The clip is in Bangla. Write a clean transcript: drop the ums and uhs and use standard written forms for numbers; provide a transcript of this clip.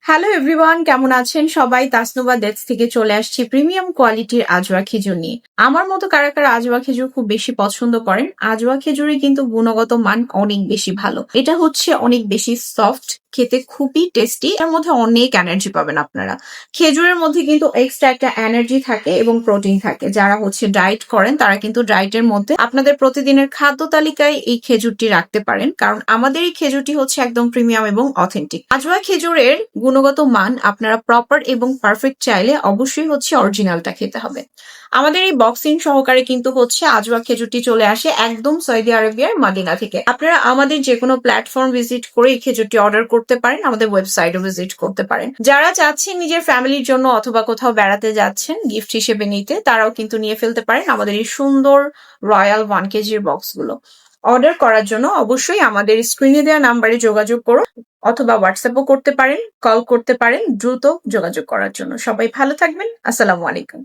হ্যালো এভরিওয়ান, কেমন আছেন সবাই? তাসনুবা ডেটস থেকে চলে আসছি প্রিমিয়াম কোয়ালিটির আজওয়া খেজুর নিয়ে। আমার মতো কারা কারা আজওয়া খেজুর খুব বেশি পছন্দ করেন? আজওয়া খেজুরে কিন্তু গুণগত মান অনেক বেশি ভালো। এটা হচ্ছে অনেক বেশি সফট, খেতে খুবই টেস্টি, এর মধ্যে অনেক এনার্জি পাবেন আপনারা। খেজুরের মধ্যে কিন্তু এক্সট্রা একটা এনার্জি থাকে এবং প্রোটিন থাকে। যারা হচ্ছে ডায়েট করেন তারা কিন্তু ডায়েটের মধ্যে আপনাদের প্রতিদিনের খাদ্য তালিকায় এই খেজুরটি রাখতে পারেন, কারণ আমাদের এই খেজুরটি হচ্ছে একদম প্রিমিয়াম এবং অথেন্টিক। আজওয়া খেজুরের গুণগত মান আপনারা প্রপার এবং পারফেক্ট চাইলে অবশ্যই হচ্ছে অরিজিনালটা খেতে হবে। আমাদের এই বক্সিং সহকারে কিন্তু হচ্ছে আজওয়া খেজুরটি চলে আসে একদম সৌদি আরবিয়ার মদিনা থেকে। আপনারা আমাদের যে কোনো প্ল্যাটফর্ম ভিজিট করে এই খেজুরটি অর্ডার করতে পারেন, আমাদের ওয়েবসাইটও ভিজিট করতে পারেন। যারা চাচ্ছেন নিজের ফ্যামিলির জন্য অথবা কোথাও বেড়াতে যাচ্ছেন গিফট হিসেবে নিতে, তারাও কিন্তু নিয়ে ফেলতে পারেন আমাদের এই সুন্দর রয়্যাল 1 কেজির বক্সগুলো। অর্ডার করার জন্য অবশ্যই আমাদের স্ক্রিনে দেওয়া নাম্বারে যোগাযোগ করুন, অথবা হোয়াটসঅ্যাপও করতে পারেন, কল করতে পারেন দ্রুত যোগাযোগ করার জন্য। সবাই ভালো থাকবেন। আসসালামু আলাইকুম।